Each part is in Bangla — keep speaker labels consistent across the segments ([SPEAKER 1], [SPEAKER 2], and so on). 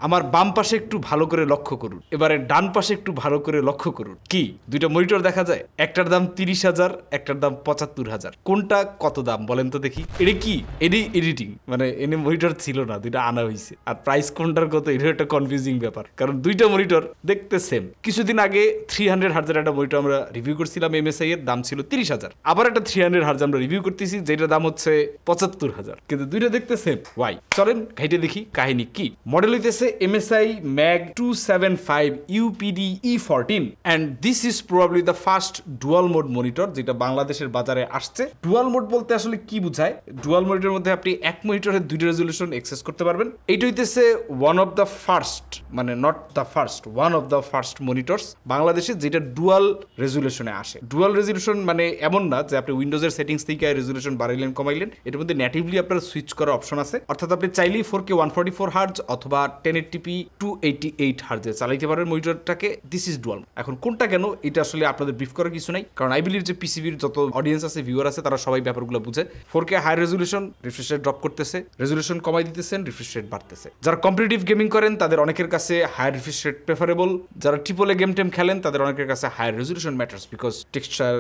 [SPEAKER 1] আমার বাম পাশে একটু ভালো করে লক্ষ্য করুন, এবারে ডান পাশে একটু ভালো করে লক্ষ্য করুন। কি দুইটা মনিটর দেখা যায়? একটার দাম 30,000, একটার দাম 75,000। কোনটা কত দাম বলেন তো দেখি? এটা কি এডি এডিটিং, মানে এনে মনিটর ছিল না, দুইটা আনা হয়েছে, আর প্রাইস কোনটার কত এটা একটা কনফিউজিং ব্যাপার, কারণ দুইটা মনিটর দেখতে সেম। কিছুদিন আগে 300 হার্জের একটা মনিটর আমরা রিভিউ করছিলাম, MSI এর দাম ছিল 30,000। আবার একটা 300 হার্জ আমরা রিভিউ করতেছি, যেটার দাম হচ্ছে 75,000, কিন্তু দুইটা দেখতে সেম। ওয়াই? চলেন ঘাইটে দেখি কাহিনী কি। মডেল হইতেছে MSI MAG 275 UPD E14 and this is probably the first dual mode monitor যেটা বাংলাদেশের বাজারে আসছে। ডুয়াল মোড বলতে আসলে কি বোঝায়? ডুয়াল মনিটরের মধ্যে আপনি এক মনিটরের দুইটা রেজুলেশন অ্যাক্সেস করতে পারবেন। এইটা হইতেছে ওয়ান অফ দ্য ফার্স্ট, মানে not the first, one of the first monitors বাংলাদেশে যেটা ডুয়াল রেজুলেশনে আসে। ডুয়াল রেজুলেশন মানে এমন না যে আপনি উইন্ডোজের সেটিংস থেকে রেজুলেশন বাড়াইলেন কমাইলেন, এটার মধ্যে নেটিভলি আপনার সুইচ করার অপশন আছে, অর্থাৎ আপনি চাইলেই 4K 144 হার্জ অথবা 1080p 288 হার্জে চালাইতে পারবেন মনিটরটাকে। This is dual. এখন কোনটা কেন এটা আসলে আপনাদের ব্রিফ করার কিছু নাই, কারণ আই বিলিভ যে পিসিবির যত অডিয়েন্স আছে, ভিউয়ার আছে, তারা সবাই ব্যাপারগুলো বুঝে। 4K high resolution, refresh rate drop করতেছে, রেজুলেশন কমাই দিতেছেন, রিফ্রেশ রেট বাড়তেছে। যারা কম্পিটিটিভ গেমিং করেন তাদের অনেকের কাছে হাই রিফ্রেশ রেট প্রেফারেবল, যারা ট্রিপল এ গেম টেম খেলেন তাদের অনেকের কাছে high resolution matters, because texture,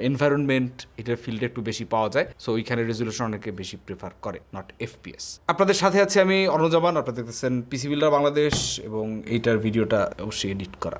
[SPEAKER 1] environment, এটার ফিল্ডে একটু বেশি পাওয়া যায়, সো ওইখানে রেজুলেশন অনেকে বেশি প্রেফার করে, নট FPS। আপনাদের সাথে আছে আমি অর্ণজামান, আপনারা দেখতেছেন পিসি বিল্ডার বাংলাদেশ, এবং এইটার ভিডিওটা অবশ্যই এডিট করা।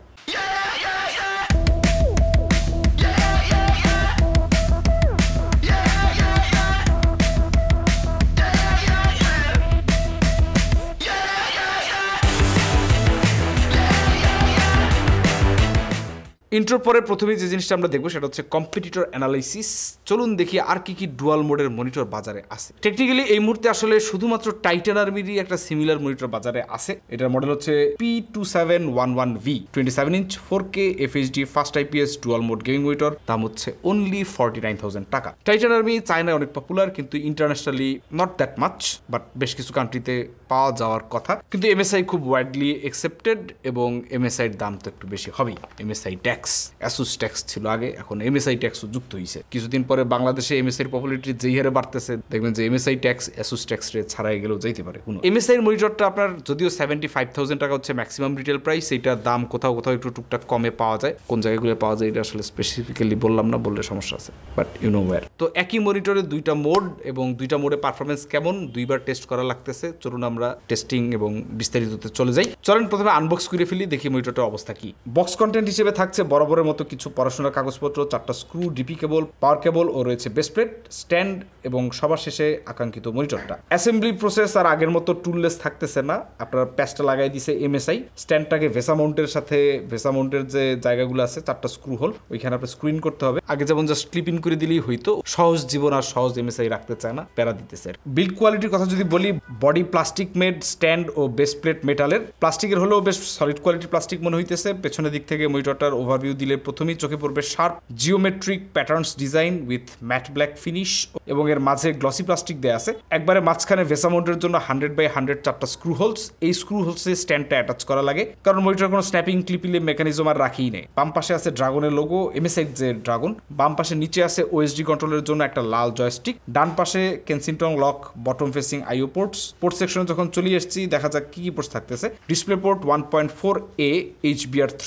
[SPEAKER 1] ইন্ট্রোর পরে প্রথমেই যে জিনিসটা আমরা দেখবো সেটা হচ্ছে কম্পিটিটর অ্যানালাইসিস। চলুন দেখি আর কি কি ডুয়াল মোডের মনিটর বাজারে আছে। টেকনিক্যালি এই মুহূর্তে আসলে শুধুমাত্র টাইটান আর্মিরই একটা সিমিলার মনিটর বাজারে আছে। এটার মডেল হচ্ছে P2711V 27 inch 4K FHD fast IPS dual mode gaming monitor, দাম হচ্ছে অনলি 49,000 টাকা। টাইটান আর্মি চায়নায় অনেক পপুলার, কিন্তু internationally not that much, but বেশ কিছু কান্ট্রিতে পাওয়া যাওয়ার কথা। কিন্তু MSI খুব ওয়াইডলি অ্যাকসেপ্টেড, এবং MSI এর দাম তো একটু বেশি হবেই। MSI ট্যাক্স, অ্যাসুস ট্যাক্স ছিল আগে, এখন MSI ট্যাক্সও যুক্ত হয়েছে। কিছুদিন পরে বাংলাদেশে MSI এর পপুলারিটি যেই হারে বাড়তেছে, দেখবেন যে MSI tax Asus tax rate ছাড়াই গেলেও যাইতে পারে। MSI এর মনিটরটা আপনার যদিও 75,000 টাকা হচ্ছে ম্যাক্সিমাম রিটেল প্রাইস, এইটার দাম কোথাও কোথাও একটু টুকটাক কমে পাওয়া যায়। কোন জায়গাগুলো পাওয়া যায় এটা আসলে স্পেসিফিক্যালি বললাম না, বললে সমস্যা আছে, বাট ইউ নো ওয়্যার। তো একই মনিটরে দুইটা মোড, এবং দুইটা মোডে পারফরমেন্স কেমন দুইবার টেস্ট করা লাগতেছে। চলুন আমরা টেস্টিং এবং বিস্তারিততে চলে যাই। চলেন প্রথমে আনবক্স করে ফেলি, দেখি মনিটরটার অবস্থা কি। বক্স কন্টেন্ট হিসেবে থাকছে বরাবরের মতো কিছু পড়াশোনার কাগজপত্র, 4টা স্ক্রু, ডিপি কেবল, পাওয়ার কেবল ও রয়েছে বেসপ্লেট, স্ট্যান্ড, এবং সবার শেষে আকাঙ্ক্ষিত মনিটরটা। অ্যাসেম্বলি প্রসেস আর আগের মতো টুললেস থাকতেছে না, আপনার প্যাচটা লাগাই দিছে MSI। স্ট্যান্ডটাকে ভেসা মাউন্টের সাথে, ভেসা মাউন্টের যে জায়গাগুলো আছে 4টা স্ক্রু হোল, ওইখানে আপনার স্ক্রিন করতে হবে। আগে যেমন জাস্ট ক্লিপ ইন করে দিলেই হইতো, সহজ জীবন আর সহজ MSI রাখতে চায় না, প্যারা দিতেছে। বিল্ড কোয়ালিটির কথা যদি বলি, বডি প্লাস্টিক মেড, স্ট্যান্ড ও বেসপ্লেট মেটালের। প্লাস্টিকের হলেও বেশ সলিড কোয়ালিটির প্লাস্টিক মনে হইতেছে। পেছনের দিক থেকে মনিটরটার ওভারভিউ দিলে প্রথমেই চোখে পড়বে sharp geometric patterns design with matte black finish, এবং এর মাঝে গ্লসি প্লাস্টিক দেয়া আছে। একবারে মাঝখানে ভেসা মাউন্টের জন্য 100x100 4টা স্ক্রু হোলস। এই স্ক্রু হোলসে স্ট্যান্ডটা অ্যাটাচ করা লাগে, কারণ মনিটর কোনো স্ন্যাপিং ক্লিপিলে মেকানিজম আর রাখিই নেই। বাম পাশে আছে ড্রাগনের লোগো, MSI যে ড্রাগন। বাম পাশে নিচে আছে OSD কন্ট্রোলের জন্য একটা লাল জয়স্টিক। ডান পাশে Kensington lock bottom facing IO ports. Port সেকশনে যখন চলে এসেছি, দেখা যাক কি কি পোর্টস থাকতেছে। ডিসপ্লে পোর্ট 1.4A HBR3,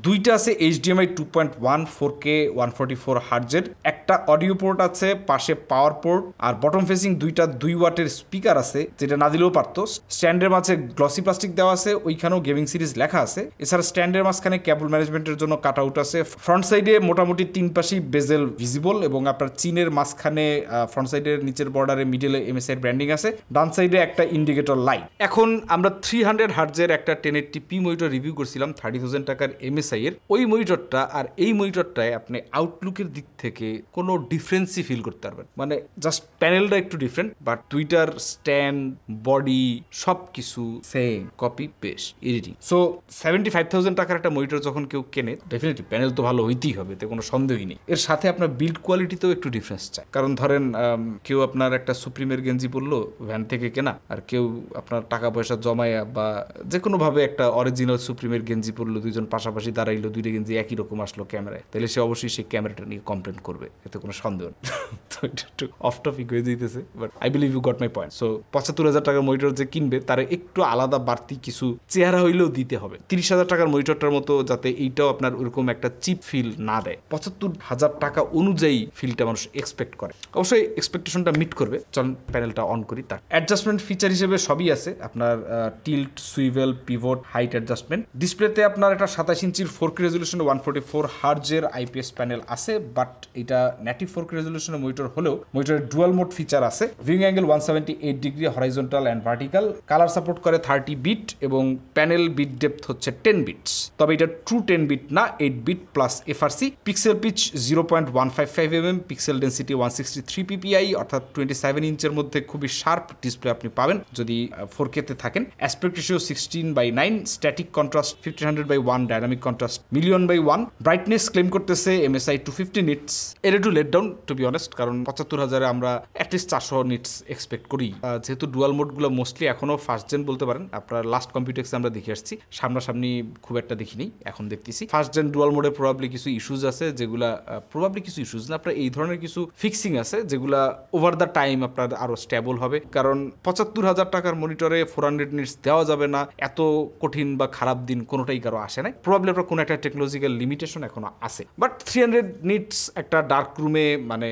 [SPEAKER 1] দুইটা আছে HDMI 2.1 4K 144 হার্জের, একটা অডিও পোর্ট আছে, পাশে পাওয়ার পোর্ট, আর বটম ফেসিং দুইটা 2 ওয়াটের স্পিকার আছে, যেটা না দিলেও পারতো। স্ট্যান্ডের মাঝে গ্লসি প্লাস্টিক দেওয়া আছে, ওইখানেও গেমিং সিরিজ লেখা আছে। এছাড়া স্ট্যান্ডের মাঝখানে কেবল ম্যানেজমেন্টের জন্য কাট আউট আছে। ফ্রন্ট সাইডে মোটামুটি 3 পাশেই বেজেল ভিজিবল, এবং আপনার চিনের মাঝখানে ফ্রন্ট সাইডের নিচের বর্ডারে মিডলে MSI এর ব্র্যান্ডিং আছে। ডান সাইডে একটা ইন্ডিকেটর লাইট। এখন আমরা 300 হার্জের একটা 1080p মনিটর রিভিউ করছিলাম 30,000 টাকার MSI এর। ওই মনিটরটা আর এই মনিটরটায় আপনি আউটলুকের দিক থেকে কোনো ডিফারেন্সই ফিল করতে পারবেন, মানে জাস্ট প্যানেলটা একটু ডিফারেন্ট, বাট দুইটার স্ট্যান্ড, বডি সব কিছু same, copy paste editing. So 75,000 টাকার একটা মনিটর যখন কেউ কেনে, ডেফিনেটলি প্যানেল তো ভালো হইতেই হবে, এতে কোনো সন্দেহই নেই। এর সাথে আপনার বিল্ড কোয়ালিটিতেও একটু ডিফারেন্স চাই, কারণ ধরেন কেউ আপনার একটা সুপ্রিমের গেঞ্জি পরলো ভ্যান থেকে কেনা, আর কেউ আপনার টাকা পয়সা জমায়া বা যে কোনোভাবে একটা অরিজিনাল সুপ্রিমের গেঞ্জি পরলো, দুইজন পাশাপাশি দাঁড়াইলো, দুইটা গেঞ্জি একই রকম আসলো ক্যামেরায়, তাহলে সে অবশ্যই সেই ক্যামেরাটা নিয়ে কমপ্লেন করবে, এতে কোনো সন্দেহ নেই। তো এটা একটু অফ টপিক হয়ে যেতেছে, but I believe you got my point. So 75,000 টাকার মনিটর যে কিনবে তার একটু আলাদা বাড়তি কিছু চেহারা হইলেও দিতে হবে। 30,000 টাকার মনিটরটার মতো যাতে এইটাও আপনার ওরকম একটা চিপ ফিল না দেয়, 75,000 টাকা অনুযায়ী ফিলটা মানুষ এক্সপেক্ট করে। অবশ্যই এক্সপেকটেশনটা মিট করবে। চলুন প্যানেলটা অন করি। তার অ্যাডজাস্টমেন্ট ফিচার হিসেবে সবই আছে, আপনার tilt, swivel, pivot, height adjustment. ডিসপ্লেতে আপনার একটা 27 ইঞ্চির 4K রেজলিউশন 144 হার্জের আইপিএস প্যানেল আছে, বাট এটা নেটিভ 4K রেজলিউশনের মনিটর হলেও মনিটরের ডুয়াল মোড ফিচার আছে। Viewing angle 178 degree, horizontal and vertical. Colour support করে 30 বিট এবং প্যানেল বিট ডেপথ হচ্ছে 10 বিটস। তবে এটা ট্রু 10 বিট না, 8 bit plus FRC. Pixel pitch 0.155 mm, pixel density 163 ppi, অর্থাৎ 27 ইঞ্চের মধ্যে খুবই শার্প ডিসপ্লে আপনি পাবেন যদি 4K তে থাকেন। Aspect ratio 16:9, static contrast 1500/1, dynamic contrast 1,000,000/1। Brightness claim করতেছে MSI 250 নিটস। এর একটু let down to be honest, কারণ 75,000-এ আমরা অ্যাটলিস্ট 400 নিটস এক্সপেক্ট করি। যেহেতু ডুয়াল মোডগুলো মোস্টলি এখনও ফার্স্ট জেন বলতে পারেন, আপনার লাস্ট কম্পিউটেক্সে আমরা দেখে আসছি, সামনাসামনি খুব একটা দেখিনি, এখন দেখতেছি ফার্স্ট জেন ডুয়াল মোডে প্রবাবলি কিছু ইস্যুজ আছে, যেগুলা প্রবাবলি কিছু ইস্যুজ না, আপনার এই ধরনের কিছু ফিক্সিং আছে যেগুলা ওভার দ্য টাইম আপনার আরো স্টেবল হবে। কারণ 75,000 টাকার মনিটরে 400 নিটস দেওয়া যাবে না, এত কঠিন বা খারাপ দিন কোনোটাই কারো আসে নাই। প্রবাবলি আপনার কোনো একটা টেকনোলজিক্যাল লিমিটেশন এখনো আছে, বাট 300 নিটস একটা ডার্ক রুমে, মানে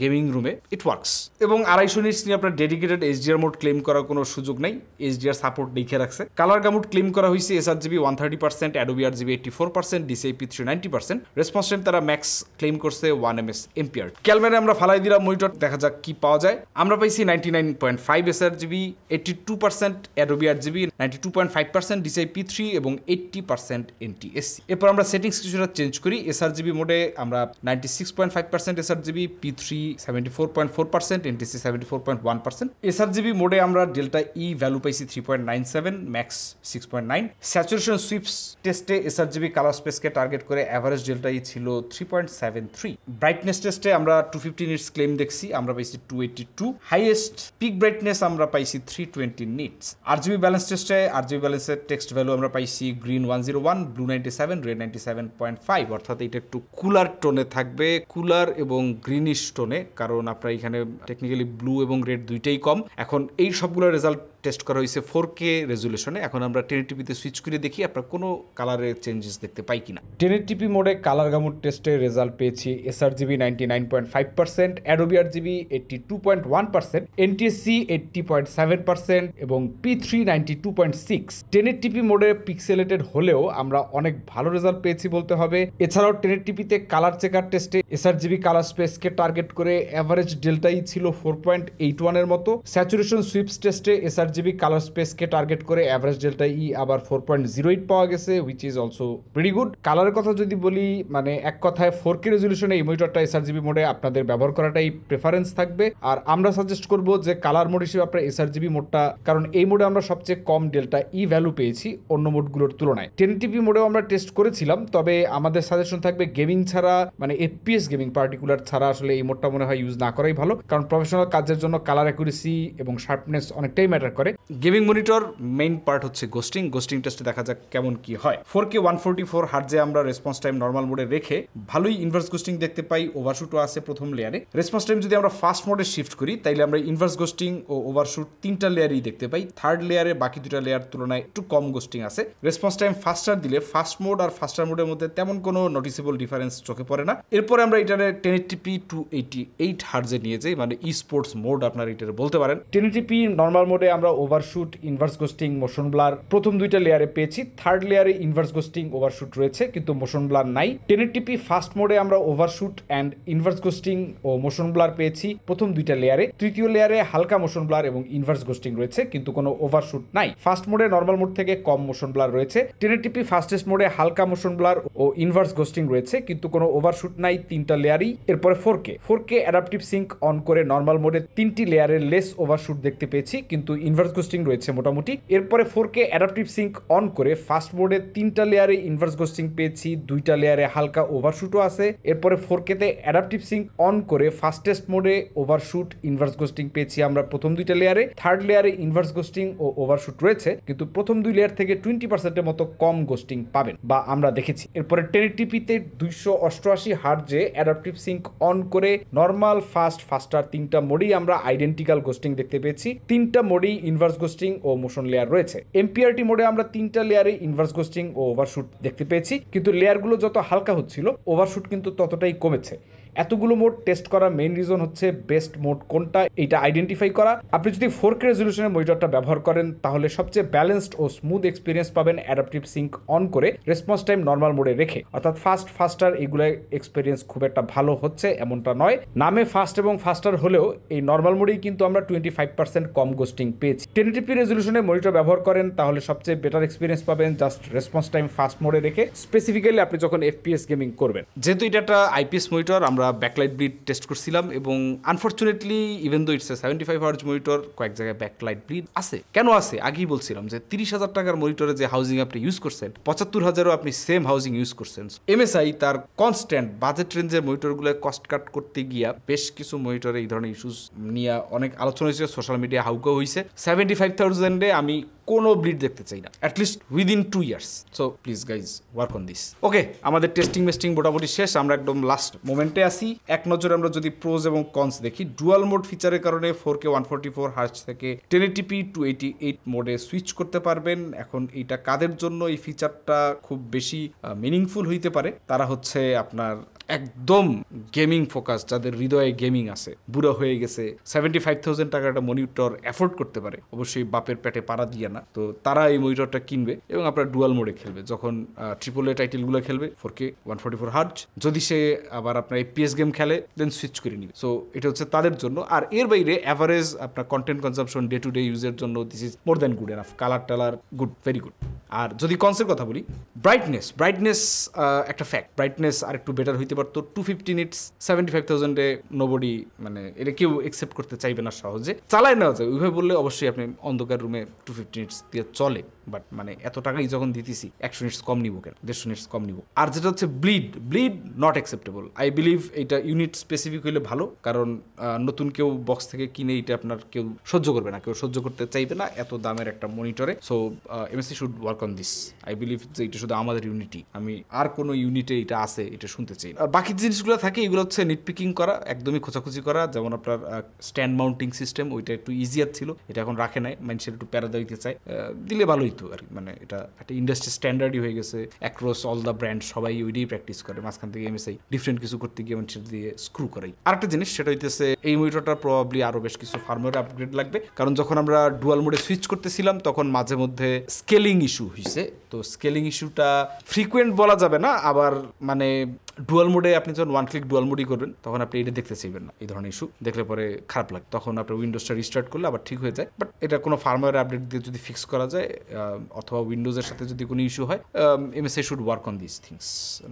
[SPEAKER 1] গেমিং রুমে ইট ওয়ার্কস। এবং 250 নিটস নিয়ে আপনার ডেডিকেটেড এইচডিআর মোড ক্লেম করার কোনো সুযোগ নাই, এইচডিআর সাপোর্ট লিখে রাখছে। কালার গামুড ক্লেম করা হয়েছে sRGB 130%, Adobe RGB 84%, DCI-P3 90%। Response time তারা ম্যাক্স ক্লেম করছে 1 ms এম্পিয়ার। ক্যালমেরে আমরা ফালাই দিলাম মনিটর, দেখা যাক কি পাওয়া যায়। আমরা পাইছি 99.5 sRGB, 82% Adobe RGB, 92.5% DCI-P3 এবং 80% NTSC। এরপর আমরা সেটিংস কিছুটা চেঞ্জ করি। sRGB মোডে আমরা 96.5% sRGB, P3 74.4%, NTSC 74.1%। sRGB মোডে আমরা ডেল্টা ই ভ্যালু পাইছি 3.97, ম্যাক্স 6.9। স্যাচুরেশন সুইপস টেস্টে sRGB কালার স্পেসকে টার্গেট করে অ্যাভারেজ ডেল্টা ই ছিল 3.73। ব্রাইটনেস টেস্টে আমরা 250 নিটস ক্লেম দেখছি, আমরা পাইছি 282। হাইয়েস্ট পিক ব্রাইটনেস আমরা পাইছি 320 নিটস। RGB ব্যালেন্স টেস্টে RGB ব্যালেন্সের টেক্সট ভ্যালু আমরা পাইছি গ্রিন 101, ব্লু 97, রেড 97.5, অর্থাৎ এটা একটু কুলার টোনে থাকবে, কুলার এবং গ্রিনিশ টোনে, কারণ আপনার এখানে টেকনিক্যালি ব্লু এবং রেড দুইটাই কম। এখন এই সবগুলো রেজাল্ট টেস্ট করা হয়েছে 4K রেজুলেশনে। এখন আমরা 1080p-তে সুইচ করে দেখি আপনার কোনো কালারের চেঞ্জেস দেখতে পাই কিনা। 1080p মোডে কালার গামুড টেস্টে রেজাল্ট পেয়েছি sRGB 99.5%, Adobe RGB 82.1%, NTSC 80.7% এবং P3 92.6। 1080p মোডে পিক্সেলেটেড হলেও আমরা অনেক ভালো রেজাল্ট পেয়েছি বলতে হবে। এছাড়াও 1080p-তে কালার চেকার টেস্টে sRGB কালার স্পেসকে টার্গেট করে অ্যাভারেজ ডেল্টা ই ছিল 4.81 এর মতো। স্যাচুরেশন সুইপস টেস্টে sRGB কালার স্পেসকে টার্গেট করে অ্যাভারেজ ডেল্টা ই আবার 4.08 পাওয়া গেছে, which is also very good. কালারের কথা যদি বলি, মানে এক কথায় 4K রেজলিউশনে এই মনিটরটা sRGB মোডে আপনাদের ব্যবহার করাটাই প্রেফারেন্স থাকবে। আর আমরা সাজেস্ট করব যে কালার মোড হিসেবে আপনার sRGB মোডটা, কারণ এই মোডে আমরা সবচেয়ে কম ডেল্টা ই ভ্যালু পেয়েছি অন্য মোডগুলোর তুলনায়। 1080p মোডেও আমরা টেস্ট করেছিলাম, তবে আমাদের সাজেশন থাকবে গেমিং ছাড়া, মানে FPS গেমিং পার্টিকুলার ছাড়া আসলে এই মোডটা মনে হয় ইউজ না করাই ভালো, কারণ প্রফেশনাল কাজের জন্য কালার অ্যাকুরেসি এবং শার্পনেস অনেকটাই ম্যাটার করে। গেমিং মনিটর মেইন পার্ট হচ্ছে গোস্টিং টেস্টে দেখা যাক কেমন কি হয়। 4K 144 হার্জে আমরা রেসপন্স টাইম নর্মাল মোডে রেখে ভালোই ইনভার্স গোস্টিং দেখতে পাই, ওভারশুটও আছে প্রথম লেয়ারে। রেসপন্স টাইম যদি আমরা ফাস্ট মোডে শিফট করি, তাইলে আমরা ইনভার্স গোস্টিং ও ওভারশুট তিনটা লেয়ারই দেখতে পাই। থার্ড লেয়ারে বাকি দুটা লেয়ার তুলনায় একটু কম গোস্টিং আছে। রেসপন্স টাইম ফাস্টার দিলে ফাস্ট মোড আর ফাস্টার মোডের মধ্যে তেমন কোনো নোটিসেবল ডিফারেন্স চোখে পড়ে না। এরপরে আমরা এটারে 1080p 288 হার্জে নিয়ে যাই, মানে ই স্পোর্টস মোড আপনার এটারে বলতে পারেন। 1080p নর্মাল মোডে আমরা overshoot, inverse ghosting, motion blur প্রথম দুইটা লেয়ারে পেয়েছি। থার্ড লেয়ারে ইনভার্স গোস্টিং, ওভারশুট রয়েছে কিন্তু মোশন ব্লার নাই। 1080p ফাস্ট মোডে আমরা ওভারশুট অ্যান্ড ইনভার্স গোস্টিং ও মোশন ব্লার পেয়েছি প্রথম দুইটা লেয়ারে। তৃতীয় লেয়ারে হালকা মোশন ব্লার এবং ইনভার্স গোস্টিং রয়েছে কিন্তু কোনো ওভারশুট নাই। ফাস্ট মোডে নর্মাল মোড থেকে কম মোশন ব্লার রয়েছে। 1080p ফাস্টেস্ট মোডে হালকা মোশন ব্লার ও ইনভার্স গোস্টিং রয়েছে কিন্তু কোনো ওভারশুট নাই তিনটা লেয়ারই। এরপরে 4K অ্যাডাপটিভ সিঙ্ক অন করে নর্মাল মোডে তিনটি লেয়ারের লেস ওভারশুট দেখতে পেয়েছি কিন্তু ইনভার্স ইনভার্স গোস্টিং রয়েছে মোটামুটি। এরপরে 4K অ্যাডাপটিভ সিঙ্ক অন করে ফাস্ট মোডে 3টা লেয়ারে ইনভার্স গোস্টিং পেয়েছি, 2টা লেয়ারে হালকা ওভারশুটও আছে। এরপরে 4K তে অ্যাডাপটিভ সিঙ্ক অন করে ফাস্টেস্ট মোডে ওভারশুট ইনভার্স গোস্টিং পেয়েছি আমরা প্রথম 2টা লেয়ারে। থার্ড লেয়ারে ইনভার্স গোস্টিং ও ওভারশুট রয়েছে, কিন্তু প্রথম 2 লেয়ার থেকে 20%-এর মতো কম গোস্টিং পাবেন বা আমরা দেখেছি। এরপরে 1080p তে 288 হার্টজে অ্যাডাপটিভ সিঙ্ক অন করে নর্মাল, ফাস্ট, ফাস্টার 3টা মোডেই আমরা আইডেন্টিক্যাল গোস্টিং দেখতে পেয়েছি। 3টা মোডেই ইনভার্স গোস্টিং ও মোশন লেয়ার রয়েছে। এমপিআরটি মোডে আমরা 3টা লেয়ারে ইনভার্স গোস্টিং ও ওভারশুট দেখতে পেয়েছি, কিন্তু লেয়ারগুলো যত হালকা হচ্ছিল ওভারশুট কিন্তু ততটাই কমেছে। এতগুলো মোড টেস্ট করার মেইন রিজন হচ্ছে বেস্ট মোড কোনটা এটা আইডেন্টিফাই করা। আপনি যদি 4K রেজলিউশনের মনিটরটা ব্যবহার করেন তাহলে সবচেয়ে ব্যালেন্সড ও স্মুথ এক্সপিরিয়েন্স পাবেন অ্যাডাপটিভ সিঙ্ক অন করে রেসপন্স টাইম নর্মাল মোডে রেখে। অর্থাৎ ফাস্ট, ফাস্টার এগুলো এক্সপিরিয়েন্স খুব একটা ভালো হচ্ছে এমনটা নয়। নামে ফাস্ট এবং ফাস্টার হলেও এই নর্মাল মোডেই কিন্তু আমরা 25% কম গোস্টিং পেয়েছি। 1080p রেজলিউশনে মনিটর ব্যবহার করেন তাহলে সবচেয়ে বেটার এক্সপিরিয়েন্স পাবেন জাস্ট রেসপন্স টাইম ফাস্ট মোডে রেখে, স্পেসিফিক্যালি আপনি যখন FPS গেমিং করবেন। যেহেতু এটা একটা IPS মনিটর, আমরা ব্যাকলাইট ব্লিড টেস্ট করছিলাম এবং unfortunately even though it's a 75 hertz monitor, কয়েক জায়গায় ব্যাকলাইট ব্লিড আছে। কেন আছে আগেই বলছিলাম যে 30,000 টাকার মনিটরে যে হাউজিং আপনি ইউজ করছেন 75,000ও আপনি সেম হাউজিং ইউজ করছেন। MSI তার কনস্ট্যান্ট বাজেট রেঞ্জের মনিটরগুলো কস্ট কাট করতে গিয়া বেশ কিছু মনিটরে এই ধরনের ইস্যুস নিয়ে অনেক আলোচনা হয়েছে, সোশ্যাল মিডিয়া হাউকা হয়েছে। 75,000-এ আমি কোনো ব্লিড দেখতে চাই না, at least within 2 years. So please guys work on this. Okay, আমাদের টেস্টিং মোটামুটি শেষ, আমরা একদম লাস্ট মোমেন্টে আসি। এক নজরে আমরা যদি প্রোজ এবং কনস দেখি, ডুয়াল মোড ফিচারের কারণে 4K 144 হার্জ থেকে 1080p 288 মোডে সুইচ করতে পারবেন। এখন এইটা কাদের জন্য এই ফিচারটা খুব বেশি মিনিংফুল হইতে পারে, তারা হচ্ছে আপনার একদম গেমিং ফোকাস, যাদের হৃদয়ে গেমিং আছে, বুড়ো হয়ে গেছে, 75,000 টাকা একটা মনিটর অ্যাফোর্ড করতে পারে, অবশ্যই বাপের পেটে পাড়া দিয়ে না, তো তারা এই মনিটরটা কিনবে এবং আপনার ডুয়াল মোডে খেলবে। যখন AAA টাইটেলগুলো খেলবে 4K 144 হার্জ, যদি সে আবার আপনার FPS গেম খেলে দেন সুইচ করে নিবে। সো এটা হচ্ছে তাদের জন্য। আর এর বাইরে অ্যাভারেজ আপনার content consumption day to day ইউজের জন্য this is more than good enough. Colour টালার গুড, ভেরি গুড। আর যদি কনসের কথা বলি, ব্রাইটনেস একটা ফ্যাক্ট, ব্রাইটনেস আর একটু বেটার হইতে পারতো। 250 নিটস 75,000-এ নোবডি, মানে এটা কেউ একসেপ্ট করতে চাইবে না সহজে। চালায় নেওয়া যায় ওইভাবে বললে অবশ্যই আপনি অন্ধকার রুমে 250 নিটস দিয়ে চলে, বাট মানে এত টাকাই যখন দিতেছি 100 নিটস কম নিব কেন, 150 নিটস কম নিব। আর যেটা হচ্ছে bleed not acceptable. I believe এটা ইউনিট স্পেসিফিক হইলে ভালো, কারণ নতুন কেউ বক্স থেকে কিনে এটা আপনার কেউ সহ্য করবে না, কেউ সহ্য করতে চাইবে না এত দামের একটা মনিটরে। So MSI should work on this. I believe যে এটা শুধু আমাদের ইউনিটি, আমি আর কোনো ইউনিটে এটা আছে এটা শুনতে চাই না। বাকি জিনিসগুলো থাকে এগুলো হচ্ছে নিট পিকিং করা, একদমই খোঁচাখুচি করা। যেমন আপনার স্ট্যান্ড মাউন্টিং সিস্টেম, ওইটা একটু ইজিয়ার ছিল, এটা এখন রাখে নাই, মানুষের একটু প্যারা দিতে চায়, দিলে ভালোই তো আর কি। মানে এটা একটা ইন্ডাস্ট্রি স্ট্যান্ডার্ডই হয়ে গেছে, অ্যাক্রস অল দ্য ব্র্যান্ড সবাই ওইটাই প্র্যাকটিস করে। মাঝখান থেকে MSI ডিফারেন্ট কিছু করতে গিয়ে মানুষের দিয়ে স্ক্রু করাই। আরেকটা জিনিস সেটা হইতেছে এই মনিটরটা প্রবাবলি আরো বেশ কিছু ফার্মওয়্যার আপগ্রেড লাগবে, কারণ যখন আমরা ডুয়াল মোডে সুইচ করতেছিলাম তখন মাঝে মধ্যে স্কেলিং ইস্যু হয়েছে। তো স্কেলিং ইস্যুটা ফ্রিকুয়েন্ট বলা যাবে না, আবার মানে ডুয়াল মোডে আপনি যখন ওয়ান ক্লিক ডুয়াল মোডই করবেন তখন আপনি এটা দেখতে চাইবেন না, এই ধরনের ইস্যু দেখলে পরে খারাপ লাগে। তখন আপনার উইন্ডোজটা রিস্টার্ট করলে আবার ঠিক হয়ে যায়, বাট এটা কোনো ফার্মওয়্যার আপডেট দিয়ে যদি ফিক্স করা যায় অথবা উইন্ডোজের সাথে যদি কোনো ইস্যু হয়, MSI should work on this things.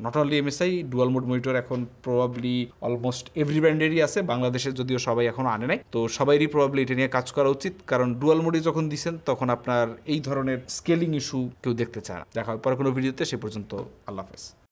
[SPEAKER 1] Not only MSI, dual mode monitor এখন প্রবাবলি অলমোস্ট এভরি ব্র্যান্ডেরই আছে, বাংলাদেশে যদিও সবাই এখনো আনে নাই, তো সবাইরই প্রবাবলি এটা নিয়ে কাজ করা উচিত, কারণ ডুয়াল মোডে যখন দিচ্ছেন তখন আপনার এই ধরনের স্কেলিং ইস্যু কেউ দেখতে চায় না। দেখা হয় পরে কোনো ভিডিওতে, সে পর্যন্ত আল্লাহ হাফেজ।